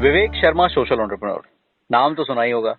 Vivek Sharma social entrepreneur, नाम तो सुना ही होगा।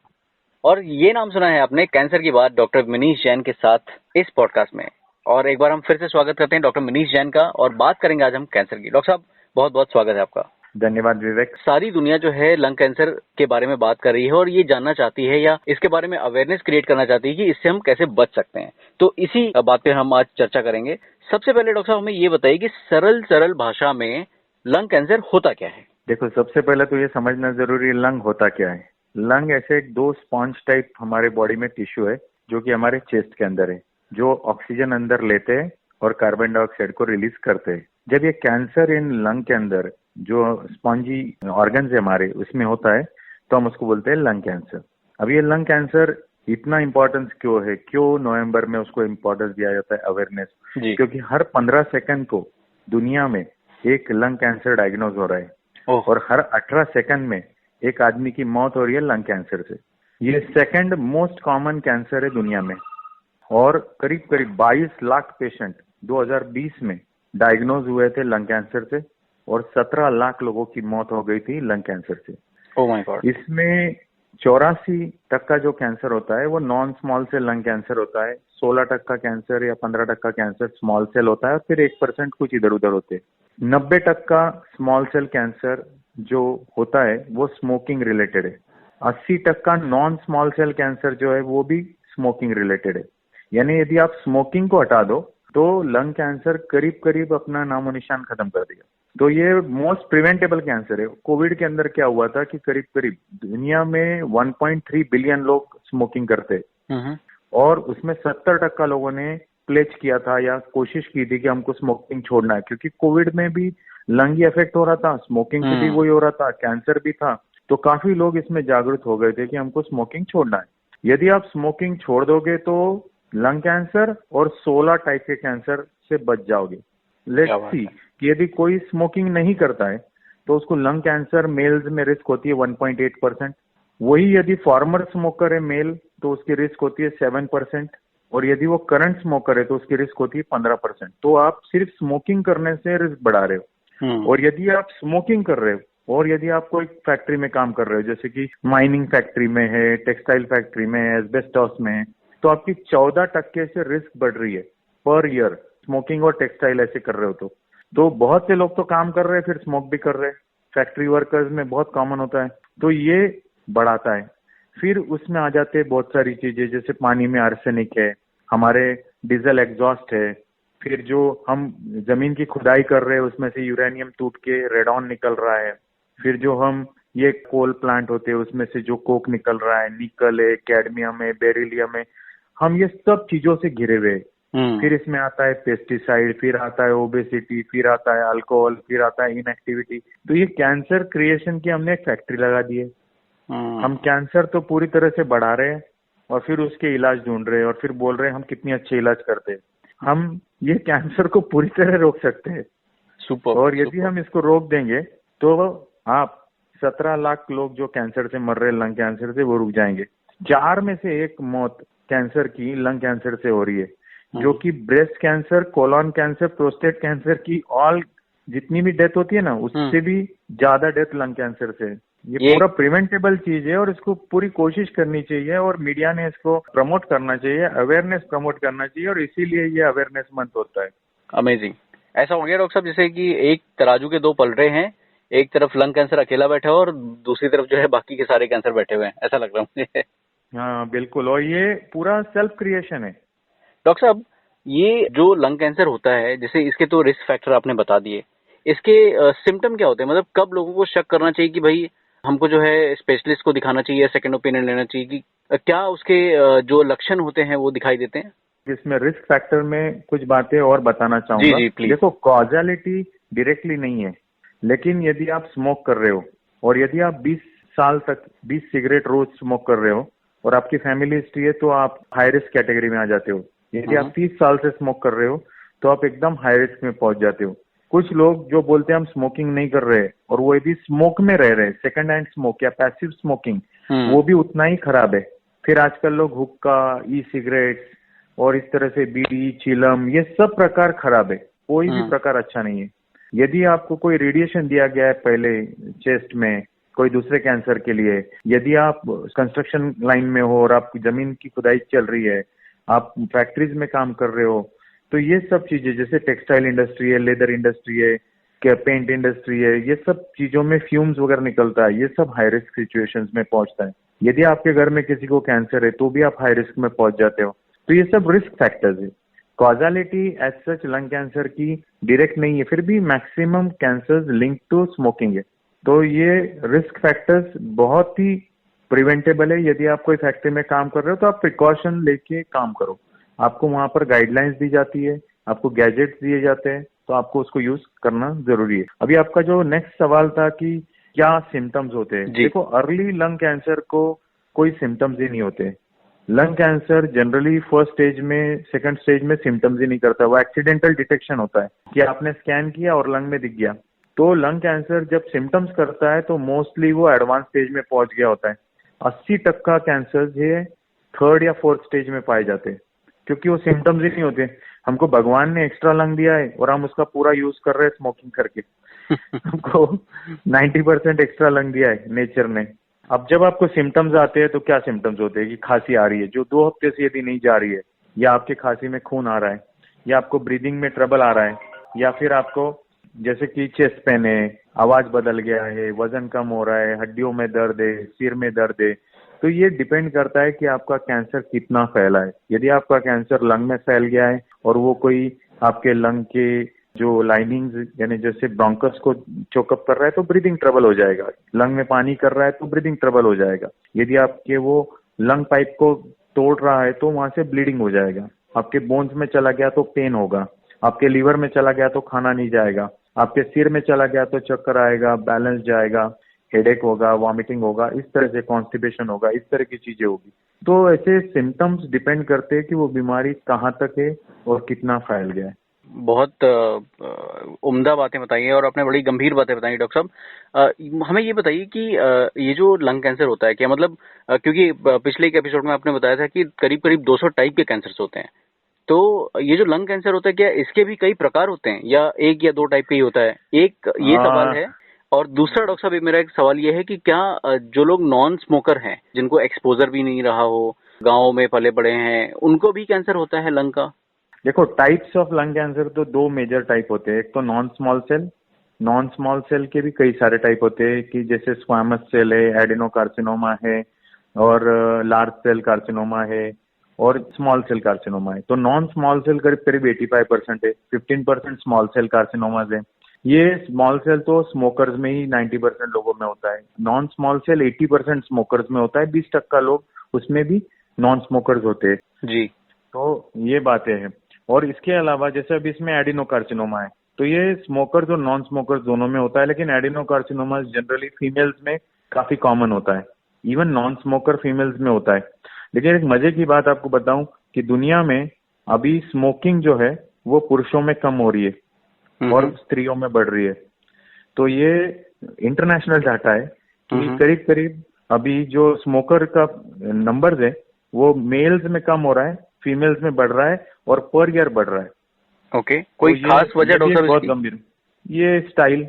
और ये नाम सुना है आपने कैंसर की बात डॉक्टर मनीष जैन के साथ इस पॉडकास्ट में। और एक बार हम फिर से स्वागत करते हैं डॉक्टर मनीष जैन का, और बात करेंगे आज हम कैंसर की। डॉक्टर साहब, बहुत बहुत स्वागत है आपका। धन्यवाद विवेक। सारी दुनिया जो है लंग कैंसर के बारे में बात कर रही है और ये जानना चाहती है या इसके बारे में अवेयरनेस क्रिएट करना चाहती है कि इससे हम कैसे बच सकते हैं। तो इसी बात पे हम आज चर्चा करेंगे। सबसे पहले डॉक्टर साहब हमें ये बताइए कि सरल भाषा में लंग कैंसर होता क्या है। देखो, सबसे पहले तो ये समझना जरूरी है लंग होता क्या है। लंग ऐसे एक दो स्पॉन्ज टाइप हमारे बॉडी में टिश्यू है जो कि हमारे चेस्ट के अंदर है, जो ऑक्सीजन अंदर लेते हैं और कार्बन डाइऑक्साइड को रिलीज करते हैं। जब ये कैंसर इन लंग के अंदर जो स्पॉन्जी ऑर्गन है हमारे उसमें होता है तो हम उसको बोलते हैं लंग कैंसर। अब ये लंग कैंसर इतना इम्पोर्टेंस क्यों है, क्यों नवंबर में उसको इम्पोर्टेंस दिया जाता है, अवेयरनेस, क्योंकि हर 15 सेकंड को दुनिया में एक लंग कैंसर डायग्नोज हो रहा है और हर 18 सेकंड में एक आदमी की मौत हो रही है लंग कैंसर से। ये सेकंड मोस्ट कॉमन कैंसर है दुनिया में और करीब 22 लाख पेशेंट 2020 में डायग्नोज हुए थे लंग कैंसर से और 17 लाख लोगों की मौत हो गई थी लंग कैंसर से। Oh my god. इसमें 84% जो कैंसर होता है वो non small cell lung cancer होता है, 16% कैंसर या 15% कैंसर स्मॉल सेल होता है और फिर 1% कुछ इधर उधर होते हैं। 90% स्मॉल सेल कैंसर जो होता है वो स्मोकिंग रिलेटेड है। 80% नॉन स्मॉल सेल कैंसर जो है वो भी स्मोकिंग रिलेटेड है। यानी यदि आप स्मोकिंग को हटा दो तो लंग कैंसर करीब अपना नामो निशान खत्म कर दिया। तो ये मोस्ट प्रिवेंटेबल कैंसर है। कोविड के अंदर क्या हुआ था कि करीब दुनिया में 1.3 बिलियन लोग स्मोकिंग करते और उसमें 70% लोगों ने प्लेज किया था या कोशिश की थी कि हमको स्मोकिंग छोड़ना है, क्योंकि कोविड में भी लंग ही इफेक्ट हो रहा था, स्मोकिंग से भी वही हो रहा था, कैंसर भी था। तो काफी लोग इसमें जागरूक हो गए थे कि हमको स्मोकिंग छोड़ना है। यदि आप स्मोकिंग छोड़ दोगे तो लंग कैंसर और 16 टाइप के कैंसर से बच जाओगे। लेट्स सी कि यदि कोई स्मोकिंग नहीं करता है तो उसको लंग कैंसर मेल्स में रिस्क होती है 1.8%। वही यदि फॉर्मर स्मोकर है मेल तो उसकी रिस्क होती है 7%, और यदि वो करंट स्मोकर है तो उसकी रिस्क होती है 15%। तो आप सिर्फ स्मोकिंग करने से रिस्क बढ़ा रहे हो। और यदि आप स्मोकिंग कर रहे हो और यदि आप कोई फैक्ट्री में काम कर रहे हो, जैसे कि माइनिंग फैक्ट्री में है, टेक्सटाइल फैक्ट्री में है, एस्बेस्टॉस में है, तो आपकी 14% से रिस्क बढ़ रही है पर ईयर, स्मोकिंग और टेक्सटाइल ऐसे कर रहे हो तो बहुत से लोग तो काम कर रहे हैं फिर स्मोक भी कर रहे हैं। फैक्ट्री वर्कर्स में बहुत कॉमन होता है, तो ये बढ़ाता है। फिर उसमें आ जाते हैं बहुत सारी चीजें, जैसे पानी में आर्सेनिक है, हमारे डीजल एग्जॉस्ट है, फिर जो हम जमीन की खुदाई कर रहे हैं उसमें से यूरेनियम टूट के रेडॉन निकल रहा है, फिर जो हम ये कोल प्लांट होते हैं उसमें से जो कोक निकल रहा है, निकल है, कैडमियम है, बेरिलियम है, हम ये सब चीजों से घिरे हुए हैं। फिर इसमें आता है पेस्टिसाइड, फिर आता है ओबेसिटी, फिर आता है अल्कोहल, फिर आता है इनएक्टिविटी। तो ये कैंसर क्रिएशन की हमने एक फैक्ट्री लगा दी है। हम कैंसर तो पूरी तरह से बढ़ा रहे हैं और फिर उसके इलाज ढूंढ रहे हैं और फिर बोल रहे हैं हम कितनी अच्छे इलाज करते हैं। हम ये कैंसर को पूरी तरह रोक सकते हैं। और यदि हम इसको रोक देंगे तो आप 17 लाख लोग जो कैंसर से मर रहे हैं लंग कैंसर से, वो रुक जाएंगे। 4 में से 1 मौत कैंसर की लंग कैंसर से हो रही है, जो कि breast cancer, colon cancer, prostate cancer की ऑल जितनी भी डेथ होती है ना, उससे भी ज्यादा डेथ लंग कैंसर से। ये पूरा प्रिवेंटेबल चीज है और इसको पूरी कोशिश करनी चाहिए और मीडिया ने इसको प्रमोट करना चाहिए, अवेयरनेस प्रमोट करना चाहिए, और इसीलिए ये अवेयरनेस मंथ होता है। अमेजिंग। ऐसा हो गया डॉक्टर साहब जैसे कि एक तराजू के 2 पलड़े हैं, एक तरफ लंग कैंसर अकेला बैठा है और दूसरी तरफ जो है बाकी के सारे कैंसर बैठे हुए हैं, ऐसा लग रहा है मुझे। हाँ बिल्कुल, और ये पूरा सेल्फ क्रिएशन है। डॉक्टर साहब, ये जो लंग कैंसर होता है, जैसे इसके तो रिस्क फैक्टर आपने बता दिए, इसके सिम्टम क्या होते हैं? मतलब कब लोगों को शक करना चाहिए कि भाई हमको जो है स्पेशलिस्ट को दिखाना चाहिए, सेकंड ओपिनियन लेना चाहिए, कि क्या उसके जो लक्षण होते हैं वो दिखाई देते हैं? जिसमें रिस्क फैक्टर में कुछ बातें और बताना चाहूंगा। जी प्लीज। देखो, कॉजलिटी डायरेक्टली नहीं है, लेकिन यदि आप स्मोक कर रहे हो और यदि आप 20 साल तक 20 सिगरेट रोज स्मोक कर रहे हो और आपकी फैमिली हिस्ट्री है तो आप हाई रिस्क कैटेगरी में आ जाते हो। यदि आप 30 साल से स्मोक कर रहे हो तो आप एकदम हाई रिस्क में पहुंच जाते हो। कुछ लोग जो बोलते हैं हम स्मोकिंग नहीं कर रहे और वो यदि स्मोक में रह रहे, सेकंड हैंड स्मोक या पैसिव स्मोकिंग, वो भी उतना ही खराब है। फिर आजकल लोग हुक्का, ई सिगरेट और इस तरह से बीड़ी, चिलम, ये सब प्रकार खराब है, कोई भी प्रकार अच्छा नहीं है। यदि आपको कोई रेडिएशन दिया गया है पहले चेस्ट में, कोई दूसरे कैंसर के लिए। यदि आप कंस्ट्रक्शन लाइन में हो और आपकी जमीन की खुदाई चल रही है, आप फैक्ट्रीज में काम कर रहे हो, तो ये सब चीजें जैसे टेक्सटाइल इंडस्ट्री है, लेदर इंडस्ट्री है, क्या पेंट इंडस्ट्री है, ये सब चीजों में फ्यूम्स वगैरह निकलता है, ये सब हाई रिस्क सिचुएशंस में पहुंचता है। यदि आपके घर में किसी को कैंसर है तो भी आप हाई रिस्क में पहुंच जाते हो। तो ये सब रिस्क फैक्टर्स है। Causality as such lung cancer की डायरेक्ट नहीं है, फिर भी maximum cancers link to smoking है। तो ये रिस्क फैक्टर्स बहुत ही प्रिवेंटेबल है। यदि आप कोई फैक्ट्री में काम कर रहे हो तो आप प्रिकॉशन लेके काम करो। आपको वहां पर गाइडलाइंस दी जाती है, आपको गैजेट्स दिए जाते हैं, तो आपको उसको यूज करना जरूरी है। अभी आपका जो नेक्स्ट सवाल था कि क्या सिम्टम्स होते हैं, देखो अर्ली लंग कैंसर को कोई सिम्टम्स ही नहीं होते। Lung cancer generally first stage में, सेकंड स्टेज में सिम्टम्स ही नहीं करता, वो एक्सीडेंटल डिटेक्शन होता है कि आपने स्कैन किया और लंग में दिख गया। तो लंग कैंसर जब सिम्टम्स करता है तो मोस्टली वो एडवांस स्टेज में पहुंच गया होता है। 80% कैंसर ये थर्ड या फोर्थ स्टेज में पाए जाते हैं, क्योंकि वो सिम्टम्स ही नहीं होते। हमको भगवान ने एक्स्ट्रा लंग दिया है और हम उसका पूरा यूज कर रहे हैं स्मोकिंग करके। हमको 90% एक्स्ट्रा लंग दिया है नेचर ने। अब जब आपको सिम्टम्स आते हैं तो क्या सिम्टम्स होते हैं कि खांसी आ रही है जो 2 हफ्ते से यदि नहीं जा रही है, या आपके खांसी में खून आ रहा है, या आपको ब्रीदिंग में ट्रबल आ रहा है, या फिर आपको जैसे कि चेस्ट पेन है, आवाज बदल गया है, वजन कम हो रहा है, हड्डियों में दर्द है, सिर में दर्द है, तो ये डिपेंड करता है कि आपका कैंसर कितना फैला है। यदि आपका कैंसर लंग में फैल गया है और वो कोई आपके लंग के जो लाइनिंग्स यानी जैसे ब्रोंकस को चोकअप कर रहा है तो ब्रीदिंग ट्रबल हो जाएगा। लंग में पानी कर रहा है तो ब्रीदिंग ट्रबल हो जाएगा। यदि आपके वो लंग पाइप को तोड़ रहा है तो वहां से ब्लीडिंग हो जाएगा। आपके बोन्स में चला गया तो पेन होगा। आपके लीवर में चला गया तो खाना नहीं जाएगा। आपके सिर में चला गया तो चक्कर आएगा, बैलेंस जाएगा, हेडेक होगा, वॉमिटिंग होगा, इस तरह से कॉन्स्टिपेशन होगा, इस तरह की चीजें होगी। तो ऐसे सिम्टम्स डिपेंड करते हैं कि वो बीमारी कहाँ तक है और कितना फैल गया है। बहुत उम्दा बातें बताई हैं और आपने बड़ी गंभीर बातें बताई डॉक्टर साहब। हमें ये बताइए कि ये जो लंग कैंसर होता है क्या मतलब क्योंकि पिछले एक एपिसोड में आपने बताया था कि करीब करीब 200 टाइप के कैंसर्स होते हैं, तो ये जो लंग कैंसर होता है क्या इसके भी कई प्रकार होते हैं या 1 या 2 टाइप के ही होता है? एक ये सवाल है। और दूसरा डॉक्टर साहब मेरा एक सवाल ये है कि क्या जो लोग नॉन स्मोकर हैं, जिनको एक्सपोजर भी नहीं रहा हो, गाँव में पले बड़े हैं, उनको भी कैंसर होता है लंग का? देखो टाइप्स ऑफ लंग कैंसर तो 2 मेजर टाइप होते हैं। एक तो non small cell, non small cell के भी कई सारे टाइप होते हैं कि जैसे स्क्वामस सेल है, एडेनोकार्सिनोमा है, और लार्ज सेल कार्सिनोमा है, और स्मॉल सेल कार्सिनोमा है। तो नॉन स्मॉल सेल करीब करीब 85% है, 15% स्मॉल सेल कार्सिनोमाज है। ये स्मॉल सेल तो स्मोकर्स में ही 90% लोगों में होता है। नॉन स्मॉल सेल 80% स्मोकर्स में होता है, 20% लोग उसमें भी नॉन स्मोकर्स होते हैं जी। तो ये बातें हैं। और इसके अलावा जैसे अभी इसमें एडिनोकार्सिनोमा है, तो ये स्मोकर्स और नॉन स्मोकर्स दोनों में होता है, लेकिन एडिनोकार्सिनोमा जनरली फीमेल्स में काफी कॉमन होता है। इवन नॉन स्मोकर फीमेल्स में होता है। लेकिन एक मजे की बात आपको बताऊं कि दुनिया में अभी स्मोकिंग जो है वो पुरुषों में कम हो रही है और स्त्रियों में बढ़ रही है। तो ये इंटरनेशनल डाटा है कि करीब करीब अभी जो स्मोकर का नंबर्स है वो मेल्स में कम हो रहा है, फीमेल्स में बढ़ रहा है और पर ईयर बढ़ रहा है। ओके, कोई तो खास वजह डॉक्टर साहब? बहुत गंभीर, ये स्टाइल,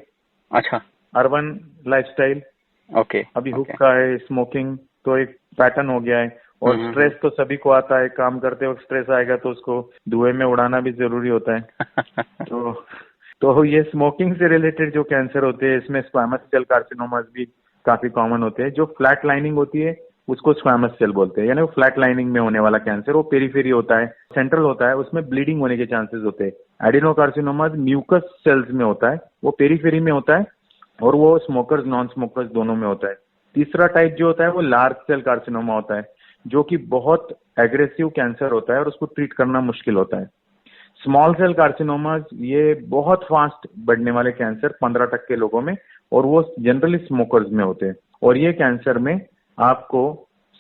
अच्छा, अर्बन लाइफस्टाइल। ओके, अभी हुक्का है, स्मोकिंग तो एक पैटर्न हो गया है। और स्ट्रेस तो सभी को आता है, काम करते वक्त स्ट्रेस आएगा तो उसको धुएं में उड़ाना भी जरूरी होता है। तो ये स्मोकिंग से रिलेटेड जो कैंसर होते हैं इसमें स्क्वामस सेल कार्सिनोमास भी काफी कॉमन होते हैं। जो फ्लैट लाइनिंग होती है उसको स्क्वामस सेल बोलते हैं, यानी वो फ्लैट लाइनिंग में होने वाला कैंसर। वो पेरीफेरी होता है, सेंट्रल होता है, उसमें ब्लीडिंग होने के चांसेस होते हैं। एडिनोकार्सिनोमास म्यूकस सेल्स में होता है, वो पेरीफेरी में होता है, और वो स्मोकर्स नॉन स्मोकर्स दोनों में होता है। तीसरा टाइप जो होता है वो लार्ज सेल कार्सिनोमा होता है, जो कि बहुत एग्रेसिव कैंसर होता है और उसको ट्रीट करना मुश्किल होता है। स्मॉल सेल कार्सिनोमास ये बहुत फास्ट बढ़ने वाले कैंसर 15% लोगों में, और वो जनरली स्मोकर्स में होते हैं। और ये कैंसर में आपको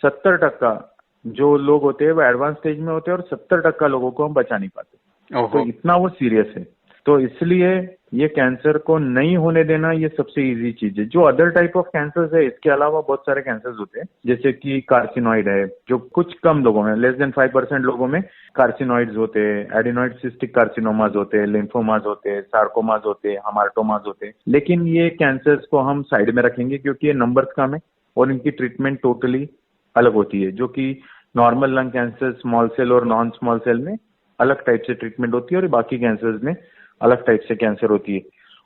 70% जो लोग होते हैं वो एडवांस स्टेज में होते हैं और 70% लोगों को हम बचा नहीं पाते। तो इतना वो सीरियस है। तो इसलिए ये कैंसर को नहीं होने देना ये सबसे इजी चीज है। जो अदर टाइप ऑफ कैंसर्स है, इसके अलावा बहुत सारे कैंसर्स होते हैं, जैसे कि कार्सिनॉइड है, जो कुछ कम लोगों में, लेस देन 5% लोगों में कार्सिनॉइड्स होते हैं, एडिनॉइड सिस्टिक कार्सिनोमाज होते हैं, लिम्फोमाज होते हैं, सार्कोमाज होते हैं, हमार्टोमाज होते हैं। लेकिन ये कैंसर्स को हम साइड में रखेंगे क्योंकि ये नंबर्स कम है और इनकी ट्रीटमेंट टोटली अलग होती है, जो कि normal lung cancer small cell और नॉन स्मॉल सेल में अलग टाइप से ट्रीटमेंट होती है और बाकी कैंसर्स में अलग टाइप से कैंसर होती है।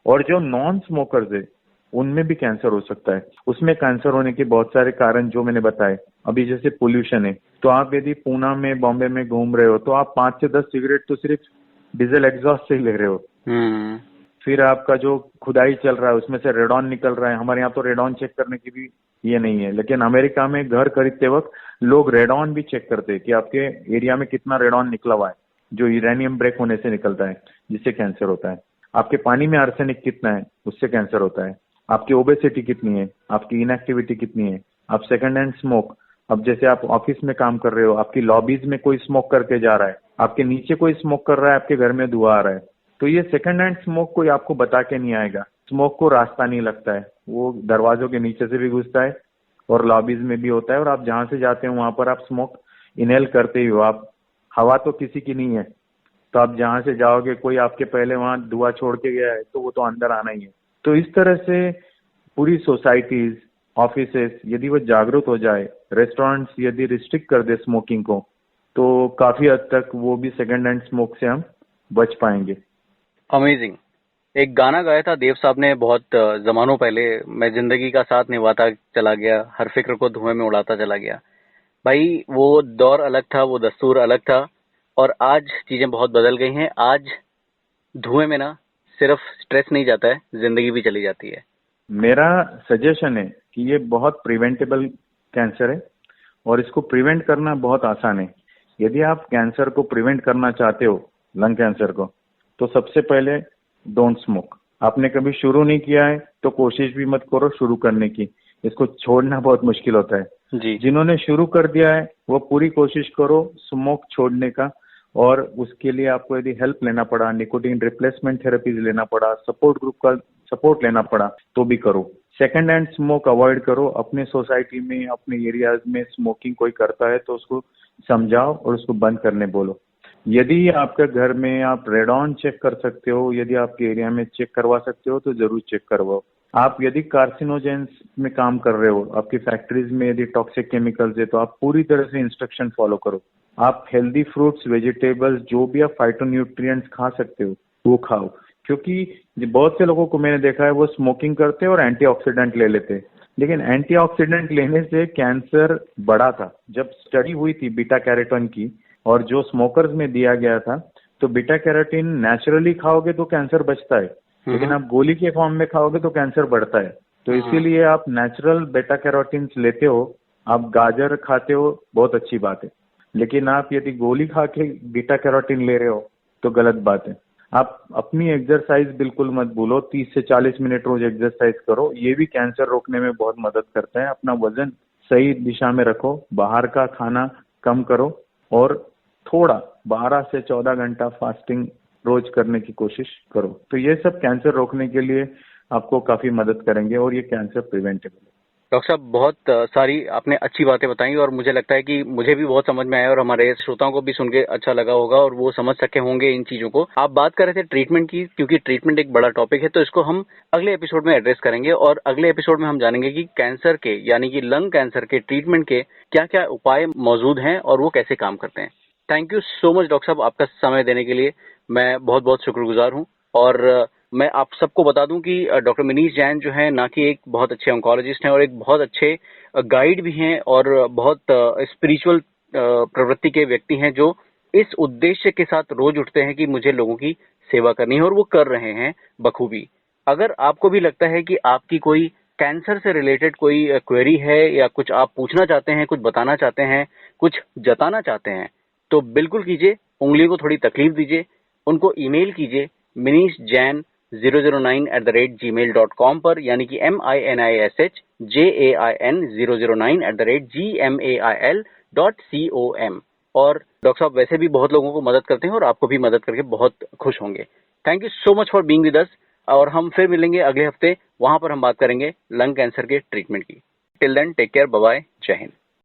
और जो नॉन स्मोकर्स है उनमें भी कैंसर हो सकता है। उसमें कैंसर होने के बहुत सारे कारण जो मैंने बताए अभी, जैसे पोल्यूशन है, तो आप यदि पूना में बॉम्बे में घूम रहे हो तो आप 5 से 10 सिगरेट तो सिर्फ डीजल एग्जॉस्ट से ही ले रहे हो। फिर आपका जो खुदाई चल रहा है उसमें से रेडॉन निकल रहा है। हमारे यहाँ तो रेडॉन चेक करने की भी ये नहीं है, लेकिन अमेरिका में घर खरीदते वक्त लोग रेडॉन भी चेक करते हैं कि आपके एरिया में कितना रेडॉन निकला हुआ है, जो यूरेनियम ब्रेक होने से निकलता है जिससे कैंसर होता है। आपके पानी में आर्सेनिक कितना है, उससे कैंसर होता है। आपकी ओबेसिटी कितनी है, आपकी इनएक्टिविटी कितनी है, आप सेकंड हैंड स्मोक, अब जैसे आप ऑफिस में काम कर रहे हो, आपकी लॉबीज में कोई स्मोक करके जा रहा है, आपके नीचे कोई स्मोक कर रहा है, आपके घर में धुआं आ रहा है, तो ये सेकंड हैंड स्मोक कोई आपको बता के नहीं आएगा। स्मोक को रास्ता नहीं लगता है, वो दरवाजों के नीचे से भी घुसता है और लॉबीज में भी होता है, और आप जहां से जाते हैं वहां पर आप स्मोक इनहेल करते ही हो। आप हवा तो किसी की नहीं है, तो आप जहां से जाओगे कोई आपके पहले वहां धुआं छोड़ के गया है तो वो तो अंदर आना ही है। तो इस तरह से पूरी सोसाइटीज, ऑफिसेस यदि वो जागरूक हो जाए, रेस्टोरेंट्स यदि रिस्ट्रिक्ट कर दे स्मोकिंग को, तो काफी हद तक वो भी सेकंड हैंड स्मोक से हम बच पाएंगे। अमेजिंग। एक गाना गाया था देव साहब ने बहुत जमानों पहले, मैं जिंदगी का साथ निभाता चला गया, हर फिक्र को धुएं में उड़ाता चला गया। भाई वो दौर अलग था, वो दस्तूर अलग था, और आज चीजें बहुत बदल गई हैं। आज धुएं में ना सिर्फ स्ट्रेस नहीं जाता है, जिंदगी भी चली जाती है। मेरा सजेशन है कि ये बहुत प्रिवेंटेबल कैंसर है और इसको प्रिवेंट करना बहुत आसान है। यदि आप कैंसर को प्रिवेंट करना चाहते हो, लंग कैंसर को, तो सबसे पहले डोंट स्मोक। आपने कभी शुरू नहीं किया है तो कोशिश भी मत करो शुरू करने की, इसको छोड़ना बहुत मुश्किल होता है जी। जिन्होंने शुरू कर दिया है वो पूरी कोशिश करो स्मोक छोड़ने का, और उसके लिए आपको यदि हेल्प लेना पड़ा, निकोटीन रिप्लेसमेंट थेरेपीज लेना पड़ा, सपोर्ट ग्रुप का सपोर्ट लेना पड़ा, तो भी करो। सेकंड हैंड स्मोक अवॉइड करो। अपने सोसाइटी में, अपने एरियाज में स्मोकिंग कोई करता है तो उसको समझाओ और उसको बंद करने बोलो। यदि आपके घर में आप रेडॉन चेक कर सकते हो, यदि आपके एरिया में चेक करवा सकते हो तो जरूर चेक करवाओ। आप यदि कार्सिनोजेंस में काम कर रहे हो, आपकी फैक्ट्रीज में यदि टॉक्सिक केमिकल्स है, तो आप पूरी तरह से इंस्ट्रक्शन फॉलो करो। आप हेल्दी फ्रूट्स, वेजिटेबल्स, जो भी आप फाइटोन्यूट्रिएंट्स खा सकते हो वो खाओ, क्योंकि बहुत से लोगों को मैंने देखा है वो स्मोकिंग करते हैं और एंटीऑक्सीडेंट ले लेते हैं, लेकिन एंटीऑक्सीडेंट लेने से कैंसर बढ़ा था। जब स्टडी हुई थी बीटा कैरोटीन की और जो स्मोकर्स में दिया गया था, तो बीटा कैरोटीन नेचुरली खाओगे तो कैंसर बचता है, लेकिन आप गोली के फॉर्म में खाओगे तो कैंसर बढ़ता है। तो इसीलिए आप नेचुरल बीटा कैरोटीन लेते हो, आप गाजर खाते हो, बहुत अच्छी बात है, लेकिन आप यदि गोली खा के बीटा कैरोटीन ले रहे हो तो गलत बात है। आप अपनी एक्सरसाइज बिल्कुल मत भूलो, 30 से 40 मिनट रोज एक्सरसाइज करो, ये भी कैंसर रोकने में बहुत मदद करता है। अपना वजन सही दिशा में रखो, बाहर का खाना कम करो, और थोड़ा 12 से 14 घंटा फास्टिंग रोज करने की कोशिश करो। तो ये सब कैंसर रोकने के लिए आपको काफी मदद करेंगे और ये कैंसर प्रिवेंटेबल है। डॉक्टर साहब बहुत सारी आपने अच्छी बातें बताई, और मुझे लगता है कि मुझे भी बहुत समझ में आया और हमारे श्रोताओं को भी सुन के अच्छा लगा होगा और वो समझ सके होंगे इन चीजों को। आप बात कर रहे थे ट्रीटमेंट की, क्योंकि ट्रीटमेंट एक बड़ा टॉपिक है, तो इसको हम अगले एपिसोड में एड्रेस करेंगे, और अगले एपिसोड में हम जानेंगे कि कैंसर के, यानी कि लंग कैंसर के ट्रीटमेंट के क्या क्या उपाय मौजूद हैं और वो कैसे काम करते हैं। Thank you so much doctor साहब, आपका समय देने के लिए मैं बहुत बहुत शुक्रगुजार हूँ। और मैं आप सबको बता दूं कि डॉक्टर मनीष जैन जो है ना कि एक बहुत अच्छे ऑन्कोलॉजिस्ट हैं और एक बहुत अच्छे गाइड भी हैं, और बहुत स्पिरिचुअल प्रवृत्ति के व्यक्ति हैं, जो इस उद्देश्य के साथ रोज उठते हैं कि मुझे लोगों की सेवा करनी है, और वो कर रहे हैं बखूबी। अगर आपको भी लगता है कि आपकी कोई कैंसर से रिलेटेड कोई क्वेरी है, या कुछ आप पूछना चाहते हैं, कुछ बताना चाहते हैं, कुछ जताना चाहते हैं, तो बिल्कुल कीजिए। उंगली को थोड़ी तकलीफ दीजिए, उनको ईमेल कीजिए minishjain009@gmail.com पर, यानी कि MINISHJAIN009@gmail.com, और डॉक्टर साहब वैसे भी बहुत लोगों को मदद करते हैं और आपको भी मदद करके बहुत खुश होंगे। Thank you so much for being with us और हम फिर मिलेंगे अगले हफ्ते, वहां पर हम बात करेंगे लंग कैंसर के ट्रीटमेंट की। Till then take care, bye bye, जय हिंद।